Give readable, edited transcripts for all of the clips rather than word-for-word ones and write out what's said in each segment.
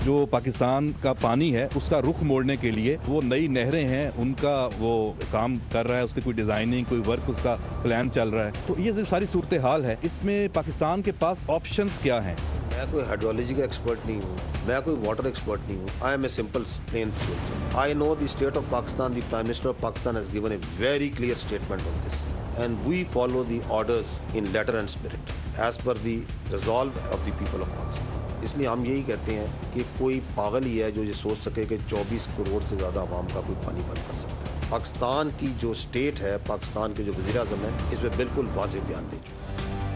جو پاکستان کا پانی ہے اس کا رخ موڑنے کے لیے وہ نئی نہریں ہیں ان کا وہ کام کر رہا ہے, اس کی کوئی ڈیزائننگ, کوئی ورک, اس کا پلان چل رہا ہے. تو یہ ساری صورتحال ہے. اس میں پاکستان کے پاس آپشنز کیا ہیں؟ میں کوئی ہائیڈرولوجی کا ایکسپرٹ نہیں ہوں, میں کوئی واٹر ایکسپرٹ نہیں ہوں. I am a simple plain soldier. I know the state of Pakistan. The prime minister of Pakistan has given a very clear statement on this and we follow the orders in letter and spirit as per the resolve of the people of Pakistan. اس لیے ہم یہی کہتے ہیں کہ کوئی پاگل ہی ہے جو یہ سوچ سکے کہ 24 کروڑ سے زیادہ عوام کا کوئی پانی بند کر سکتا ہے. پاکستان کی جو اسٹیٹ ہے, پاکستان کے جو وزیر اعظم ہے, اس میں بالکل واضح بیان دے چکے.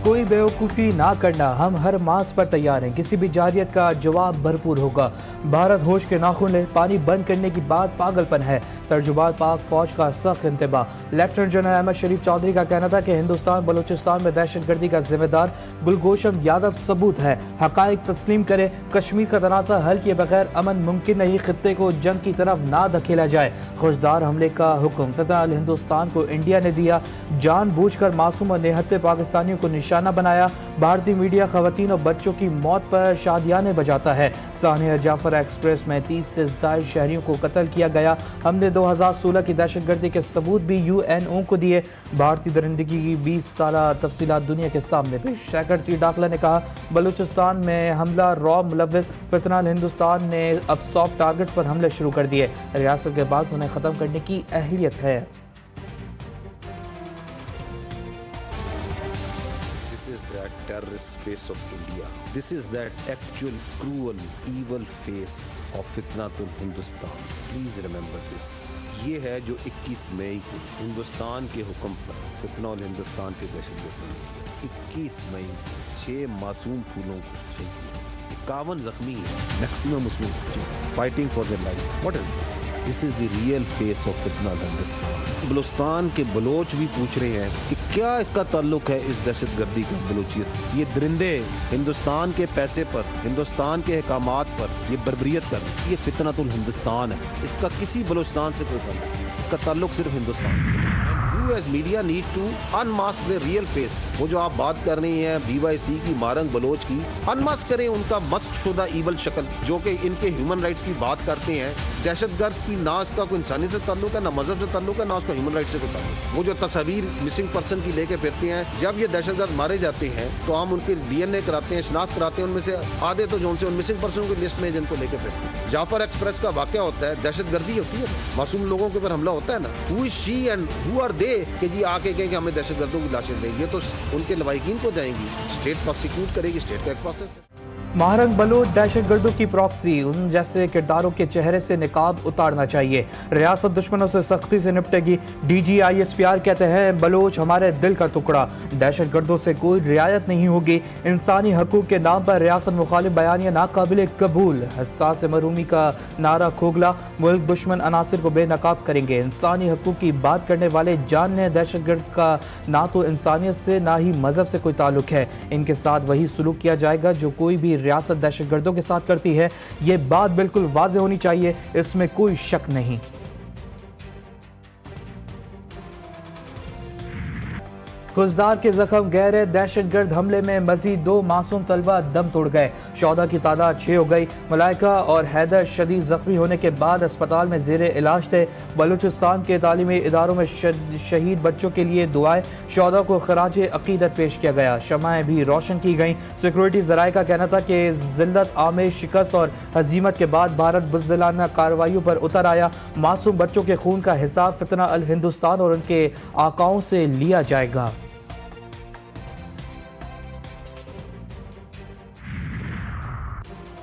کوئی بیوقوفی نہ کرنا, ہم ہر مارچ پر تیار ہیں. کسی بھی جارحیت کا جواب بھرپور ہوگا. بھارت ہوش کے ناخن لے, پانی بند کرنے کی بات پاگل پن ہے. ترجمات پاک فوج کا سخت انتباہ. لیفٹیننٹ جنرل احمد شریف چودھری کا کہنا تھا کہ ہندوستان بلوچستان میں دہشت گردی کا ذمہ دار گلگوشم یادو ثبوت ہے. حقائق تسلیم کرے. کشمیر کا تنازع حل کیے بغیر امن ممکن نہیں. خطے کو جنگ کی طرف نہ دھکیلا جائے. خوشدار حملے کا حکم فتح ہندوستان کو انڈیا نے دیا. جان بوجھ کر معصوم اور نہتے پاکستانیوں کو نشانہ بنایا. بھارتی میڈیا خواتین اور بچوں کی موت پر شادیانے بجاتا ہے. سانحہ جعفر ایکسپریس میں 30 سے زائد شہریوں کو قتل کیا گیا. ہم نے 2016 کی دہشت گردی کے ثبوت بھی UN کو دیے. بھارتی درندگی کی 20 سالہ تفصیلات دنیا کے سامنے پیش. سیکرٹری داخلہ نے کہا بلوچستان میں حملہ رعب ملوث. فتنہ ہندوستان نے اب سافٹ ٹارگٹ پر حملے شروع کر دیے. ریاست کے بعد انہیں ختم کرنے کی اہلیت ہے. This is that terrorist face of India. This is that actual cruel, evil face of Fitnatul Hindustan. Please remember this. یہ ہے جو 21 مئی کو ہندوستان کے حکم پر فتنہ الہندوستان کے دہشت گردوں نے 21 مئی 6 معصوم پھولوں کو شہید کیا. 51 زخمی ہیں, میکسیمم اس میں بچے fighting for their life. What is this? This is the real face of فتنہ الہندوستان. بلوچستان کے بلوچ بھی پوچھ رہے ہیں کہ کیا اس کا تعلق ہے اس دہشت گردی کا بلوچیت سے. یہ درندے ہندوستان کے پیسے پر, ہندوستان کے احکامات پر یہ بربریت کر رہے ہیں. یہ فتنۃ الہندوستان ہے. اس کا کسی بلوچستان سے کوئی تعلق نہیں. اس کا تعلق صرف Hindustan. As media need to unmask the real face. وہ جو آپ بات کر رہی ہیں BYC کی, مارنگ بلوچ کی, انماسک کریں ان کا مسخ شدہ ایول شکل جو کہ ان کے ہیومن رائٹس کی بات کرتے ہیں. دہشت گرد کی نہ اس کا کوئی انسانی سے تعلق ہے, نہ مذہب سے تعلق ہے, نہ اس کا ہیومن رائٹ سے کوئی تعلق. وہ جو تصاویر مسنگ پرسن کی لے کے پھرتے ہیں, جب یہ دہشت گرد مارے جاتے ہیں تو ہم ان کے DNA کراتے ہیں, شناخت کراتے ہیں. ان میں سے آدھے تو جو ان سے ان مسنگ پرسنوں کی لسٹ میں جن کو لے کے پھرتے ہیں. جعفر ایکسپریس کا واقعہ ہوتا ہے, دہشت گردی ہوتی ہے, معصوم لوگوں کے اوپر حملہ ہوتا ہے نا. ہو از شی اینڈ ہو آر دے کہ جی آ کے کہ ہمیں دہشت گردوں کی لاشیں دیں. یہ تو ان کے لواحقین کو جائیں گی. اسٹیٹ پروسیکیوٹ کرے گی, اسٹیٹ کا ایک پروسیس ہے. مہرنگ بلوچ دہشت گردوں کی پراکسی. ان جیسے کرداروں کے چہرے سے نقاب اتارنا چاہیے. ریاست دشمنوں سے سختی سے نپٹے گی. DG ISPR کہتے ہیں بلوچ ہمارے دل کا ٹکڑا. دہشت گردوں سے کوئی رعایت نہیں ہوگی. انسانی حقوق کے نام پر ریاست مخالف بیانیہ ناقابل قبول. حساس محرومی کا نعرہ کھوگلا. ملک دشمن عناصر کو بے نقاب کریں گے. انسانی حقوق کی بات کرنے والے جان لیں دہشت گرد کا نہ تو انسانیت سے نہ ہی مذہب سے کوئی تعلق ہے. ان کے ساتھ وہی سلوک کیا جائے گا جو کوئی بھی ریاست دہشت گردوں کے ساتھ کرتی ہے. یہ بات بالکل واضح ہونی چاہیے, اس میں کوئی شک نہیں. خزدار کے زخم گہرے. دہشت گرد حملے میں مزید 2 معصوم طلبہ دم توڑ گئے. شہداء کی تعداد 6 ہو گئی. ملائکہ اور حیدر شدید زخمی ہونے کے بعد اسپتال میں زیر علاج تھے. بلوچستان کے تعلیمی اداروں میں شہید بچوں کے لیے دعائیں. شہداء کو خراج عقیدت پیش کیا گیا. شمعیں بھی روشن کی گئیں. سیکورٹی ذرائع کا کہنا تھا کہ ذلت آمیز شکست اور ہزیمت کے بعد بھارت بزدلانہ کارروائیوں پر اتر آیا. معصوم بچوں کے خون کا حساب فتنہ الہندوستان اور ان کے آقاؤں سے لیا جائے گا.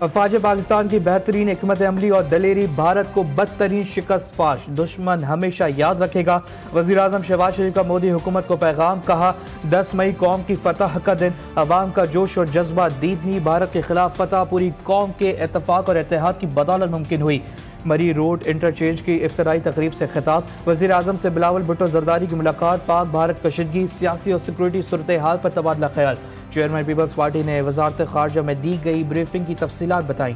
افواج پاکستان کی بہترین حکمت عملی اور دلیری بھارت کو بدترین شکست فاش. دشمن ہمیشہ یاد رکھے گا. وزیراعظم شہباز شریف کا مودی حکومت کو پیغام. کہا 10 مئی قوم کی فتح کا دن. عوام کا جوش اور جذبہ دیدنی. بھارت کے خلاف فتح پوری قوم کے اتفاق اور اتحاد کی بدولت ممکن ہوئی. مری روڈ انٹرچینج کی افتتاحی تقریب سے خطاب. وزیر اعظم سے بلاول بھٹو زرداری کی ملاقات. پاک بھارت کشیدگی, سیاسی اور سیکورٹی صورتحال پر تبادلہ خیال. چیئرمین پیپلز پارٹی نے وزارت خارجہ میں دی گئی بریفنگ کی تفصیلات بتائیں.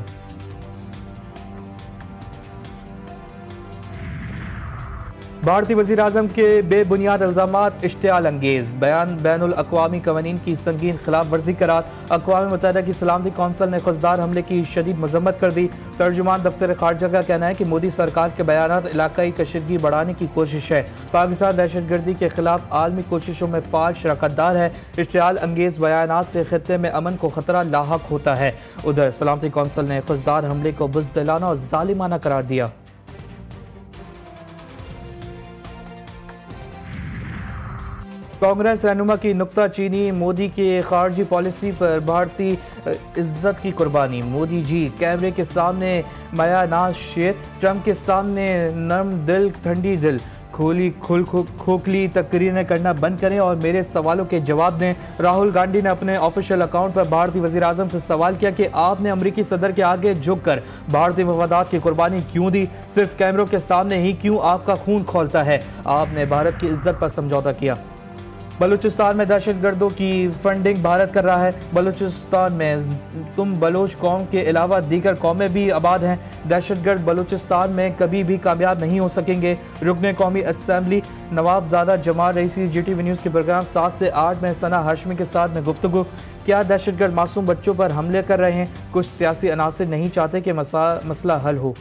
بھارتی وزیر اعظم کے بے بنیاد الزامات اشتعال انگیز، بیان بین الاقوامی قوانین کی سنگین خلاف ورزی قرار، اقوام متحدہ کی سلامتی کونسل نے خوددار حملے کی شدید مذمت کر دی۔ ترجمان دفتر خارجہ کا کہنا ہے کہ مودی سرکار کے بیانات علاقائی کشیدگی بڑھانے کی کوشش ہے۔ پاکستان دہشت گردی کے خلاف عالمی کوششوں میں فعال شراکت دار ہے۔ اشتعال انگیز بیانات سے خطے میں امن کو خطرہ لاحق ہوتا ہے۔ ادھر سلامتی کونسل نے خوددار حملے کو بزدلانہ اور ظالمانہ قرار دیا۔ کانگریس رہنما کی نکتہ چینی، مودی کی خارجی پالیسی پر بھارتی عزت کی قربانی، مودی جی کیمرے کے سامنے مایہ ناز شیر، ٹرمپ کے سامنے نرم دل ٹھنڈی دل، کھوکھلی تقریریں کرنا بند کریں اور میرے سوالوں کے جواب دیں۔ راہل گاندھی نے اپنے آفیشیل اکاؤنٹ پر بھارتی وزیر اعظم سے سوال کیا کہ آپ نے امریکی صدر کے آگے جھک کر بھارتی مفادات کی قربانی کیوں دی؟ صرف کیمروں کے سامنے ہی کیوں آپ کا خون کھولتا ہے؟ آپ نے بھارت کی عزت پر سمجھوتا کیا۔ بلوچستان میں دہشت گردوں کی فنڈنگ بھارت کر رہا ہے۔ بلوچستان میں تم بلوچ قوم کے علاوہ دیگر قومیں بھی آباد ہیں۔ دہشت گرد بلوچستان میں کبھی بھی کامیاب نہیں ہو سکیں گے۔ رکن قومی assembly Nawabzada Jamal Raisi G T V news کے پروگرام 7 سے 8 میں ثنا ہاشمی کے ساتھ میں گفتگو۔ کیا دہشت گرد معصوم بچوں پر حملے کر رہے ہیں؟ کچھ سیاسی عناصر نہیں چاہتے کہ مسئلہ حل ہو۔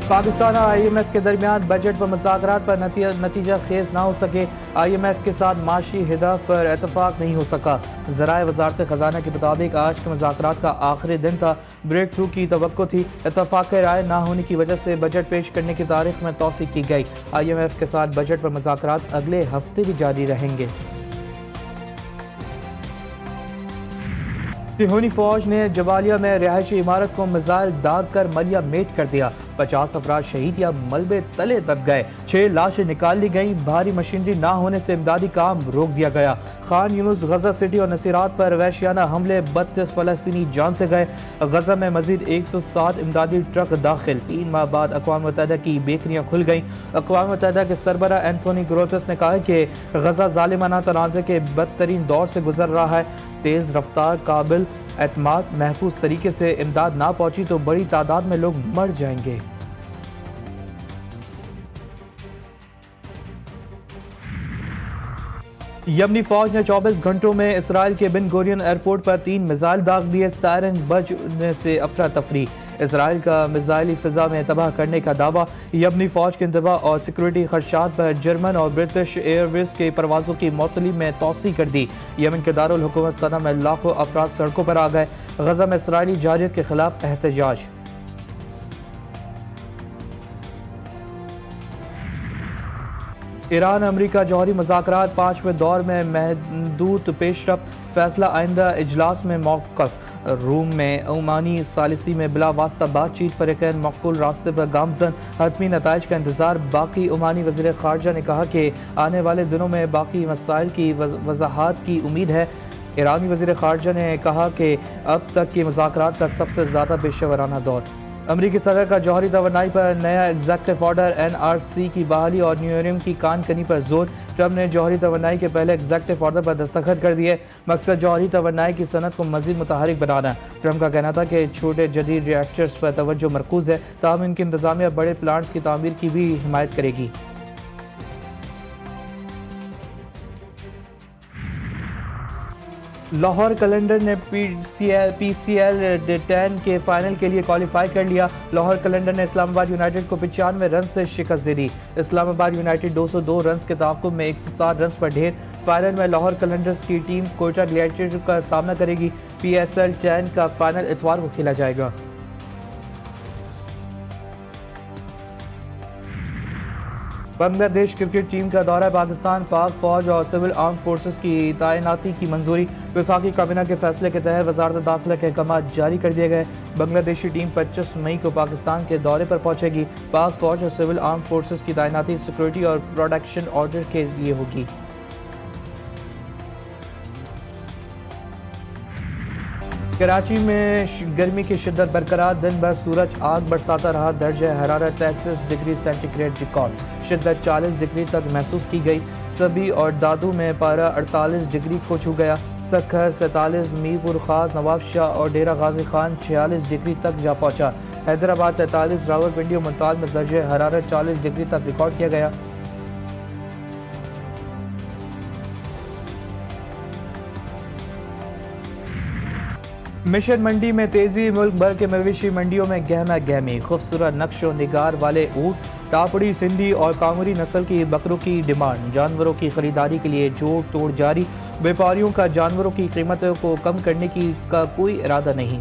پاکستان اور آئی ایم ایف کے درمیان بجٹ پر مذاکرات پر نتیجہ خیز نہ ہو سکے۔ آئی ایم ایف کے ساتھ معاشی ہدف پر اتفاق نہیں ہو سکا۔ ذرائع وزارت خزانہ کے مطابق آج کے مذاکرات کا آخری دن تھا۔ بریک تھرو کی توقع تھی۔ اتفاق رائے نہ ہونے کی وجہ سے بجٹ پیش کرنے کی تاریخ میں توسیع کی گئی۔ آئی ایم ایف کے ساتھ بجٹ پر مذاکرات اگلے ہفتے بھی جاری رہیں گے۔ صہیونی فوج نے جبالیہ میں رہائشی عمارت کو میزائل داغ کر ملیہ میٹ کر دیا۔ 50 افراد شہید یا ملبے تلے دب گئے۔ 6 لاشیں نکال لی گئیں۔ بھاری مشینری نہ ہونے سے امدادی کام روک دیا گیا۔ خان یونس، غزہ سٹی اور نصیرات پر وحشیانہ حملے، 32 فلسطینی جان سے گئے۔ غزہ میں مزید 107 امدادی ٹرک داخل۔ 3 ماہ بعد اقوام متحدہ کی بیکریاں کھل گئیں۔ اقوام متحدہ کے سربراہ اینتھونی گروتس نے کہا کہ غزہ ظالمانہ تنازع کے بدترین دور سے گزر رہا ہے۔ تیز رفتار، قابل اعتماد، محفوظ طریقے سے امداد نہ پہنچی تو بڑی تعداد میں لوگ مر جائیں گے۔ یمنی فوج نے 24 گھنٹوں میں اسرائیل کے بن گورین ایئرپورٹ پر 3 میزائل داغ دیے۔ سائرن بجنے سے افراتفری۔ اسرائیل کا میزائلی فضا میں تباہ کرنے کا دعویٰ۔ یمنی فوج کے انتباہ اور سیکورٹی خدشات پر جرمن اور برٹش ایئر ویز کی پروازوں کی معطلی میں توسیع کر دی۔ یمن کے دارالحکومت صنعا میں لاکھوں افراد سڑکوں پر آ گئے۔ غزہ میں اسرائیلی جارحیت کے خلاف احتجاج۔ ایران امریکہ جوہری مذاکرات 5ویں دور میں محدود پیش رفت، فیصلہ آئندہ اجلاس میں موقف۔ روم میں عمانی ثالثی میں بلا واسطہ بات چیت، فریقین معقول راستے پر گامزن، حتمی نتائج کا انتظار باقی۔ عمانی وزیر خارجہ نے کہا کہ آنے والے دنوں میں باقی مسائل کی وضاحت کی امید ہے۔ ایرانی وزیر خارجہ نے کہا کہ اب تک کی مذاکرات کا سب سے زیادہ پیشہ ورانہ دور۔ امریکی صدر کا جوہری توانائی پر نیا ایگزیکٹو آرڈر، NRC کی بحالی اور نیوریم کی کان کنی پر زور۔ ٹرمپ نے جوہری توانائی کے پہلے ایگزیکٹو آرڈر پر دستخط کر دیے۔ مقصد جوہری توانائی کی صنعت کو مزید متحرک بنانا۔ ٹرمپ کا کہنا تھا کہ چھوٹے جدید ری ایکٹرز پر توجہ مرکوز ہے، تاہم ان کی انتظامیہ بڑے پلانٹس کی تعمیر کی بھی حمایت کرے گی۔ لاہور کلنڈر نے PCL 10 کے فائنل کے لیے کوالیفائی کر لیا۔ لاہور کلنڈر نے اسلام آباد یونائیٹڈ کو 95 رنز سے شکست دے دی۔ اسلام آباد یونائیٹڈ 202 رنز کے تعاقب میں 107 رنز پر ڈھیر۔ فائنل میں لاہور کلنڈرز کی ٹیم کوئٹہ گلیڈیٹرز کا سامنا کرے گی۔ PSL 10 کا فائنل اتوار کو کھیلا جائے گا۔ بنگلہ دیش کرکٹ ٹیم کا دورہ پاکستان، پاک فوج اور سول آرم فورسز کی تعیناتی کی منظوری۔ وفاقی کابینہ کے فیصلے کے تحت وزارت داخلہ کے احکامات جاری کر دیے گئے۔ بنگلہ دیشی ٹیم 25 مئی کو پاکستان کے دورے پر پہنچے گی۔ پاک فوج اور سول آرم فورسز کی تعیناتی سیکورٹی اور پروٹیکشن آرڈر کے لیے ہوگی۔ کراچی میں گرمی کی شدت برقرار، دن بھر سورج آگ برساتا رہا، درجہ حرارت 33 ڈگری سینٹی گریڈ ریکارڈ، شدت 40 ڈگری تک محسوس کی گئی۔ سبی اور دادو میں پارہ 48 ڈگری کو چھو گیا۔ سکھر 47، میر پور خاص، نواب شاہ اور ڈیرہ غازی خان 46 ڈگری تک جا پہنچا۔ حیدرآباد 43, راولپنڈی اور ملتان میں درجہ حرارت 40 ڈگری تک ریکارڈ کیا گیا۔ مشن منڈی میں تیزی، ملک بھر کے مویشی منڈیوں میں گہما گہمی، خوبصورت نقش و نگار والے اونٹ، ٹاپڑی، سندھی اور کانگڑی نسل کی بکروں کی ڈیمانڈ، جانوروں کی خریداری کے لیے جوڑ توڑ جاری، بیپاریوں کا جانوروں کی قیمتوں کو کم کرنے کا کوئی ارادہ نہیں۔